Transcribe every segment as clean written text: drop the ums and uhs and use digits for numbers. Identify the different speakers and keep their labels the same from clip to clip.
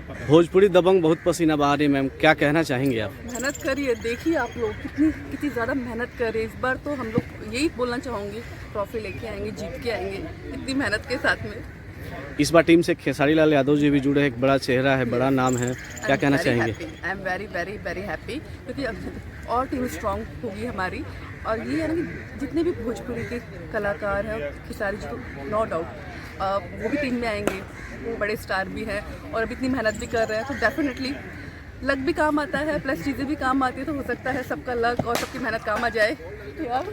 Speaker 1: भोजपुरी दबंग बहुत पसीना बहा रही है मैम, क्या कहना चाहेंगे आप?
Speaker 2: मेहनत करिए, देखिए आप लोग कितनी ज़्यादा मेहनत कर रहे हैं। इस बार तो हम लोग यही बोलना चाहूँगी, ट्रॉफी लेके आएंगे, जीत के आएंगे इतनी मेहनत के साथ में।
Speaker 1: इस बार टीम से खेसारी लाल यादव जी भी जुड़े हैं, एक बड़ा चेहरा है, बड़ा नाम है, क्या कहना चाहेंगे?
Speaker 2: I am very very very happy, क्योंकि अब और टीम स्ट्रांग होगी हमारी। और ये है ना कि जितने भी भोजपुरी के कलाकार हैं, खेसारी जी तो नो डाउट वो भी टीम में आएंगे, बड़े स्टार भी हैं और अब इतनी मेहनत भी कर रहे हैं, तो डेफिनेटली लक भी काम आता है, प्लस चीज़ें भी काम आती है। तो हो सकता है सबका लक और सबकी मेहनत काम आ जाए।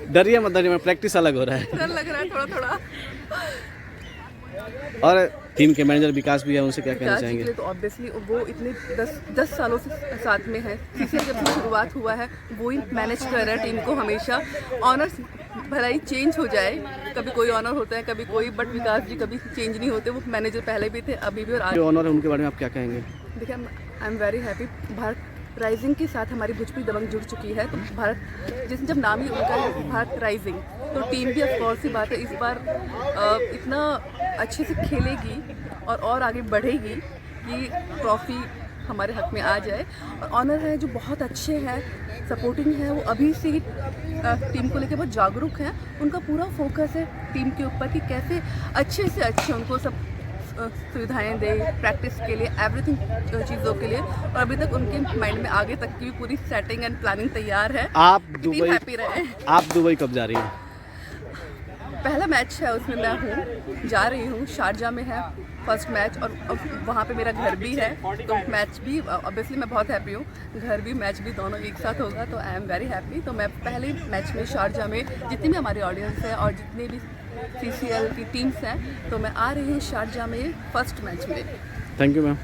Speaker 1: डरिए मत, डरिए, प्रैक्टिस अलग हो रहा है।
Speaker 2: डर लग रहा है थोड़ा थोड़ा।
Speaker 1: और टीम के मैनेजर विकास भी है, उनसे क्या कहना
Speaker 2: विकास जी के
Speaker 1: चाहेंगे?
Speaker 2: लिए तो ऑब्वियसली वो इतने 10 सालों से साथ में है। सीसीएल जब से शुरुआत हुआ है वो ही मैनेज कर रहा है टीम को हमेशा। ऑनर्स भला ही चेंज हो जाए, कभी कोई ऑनर होता है कभी कोई, बट विकास जी कभी चेंज नहीं होते। वो मैनेजर पहले भी थे, अभी भी और आज।
Speaker 1: जो ऑनर है उनके बारे में आप क्या कहेंगे?
Speaker 2: देखिए, I am very happy. Bharat rising के साथ हमारी भोजपुरी दबंग जुड़ चुकी है, तो भारत जिस जब नाम ही उनका है भारत राइजिंग, तो टीम भी ऑफकोर्स सी बात है इस बार इतना अच्छे से खेलेगी और आगे बढ़ेगी कि ट्रॉफी हमारे हक में आ जाए। और ऑनर है जो बहुत अच्छे हैं, सपोर्टिंग है, वो अभी से ही टीम को लेकर बहुत जागरूक हैं। उनका पूरा फोकस है टीम के ऊपर कि कैसे अच्छे से अच्छे उनको सब सुविधाएं दे प्रैक्टिस के लिए, एवरीथिंग चीज़ों के लिए। और अभी तक उनके माइंड में आगे तक की भी पूरी सेटिंग एंड प्लानिंग तैयार है।
Speaker 1: आप
Speaker 2: हैप्पी रहे।
Speaker 1: आप दुबई कब जा रही हैं?
Speaker 2: पहला मैच है उसमें मैं हूँ, जा रही हूँ, शारजा में है फर्स्ट मैच, और वहाँ पे मेरा घर भी है, तो मैच भी ऑब्वियसली मैं बहुत हैप्पी हूँ। घर भी मैच भी दोनों एक साथ होगा, तो आई एम वेरी हैप्पी। तो मैं पहले मैच में शारजा में जितनी भी हमारी ऑडियंस है और जितने भी सीसीएल की टीम्स हैं, तो मैं आ रही हूँ शारजा में फर्स्ट मैच में।
Speaker 1: Thank you ma'am.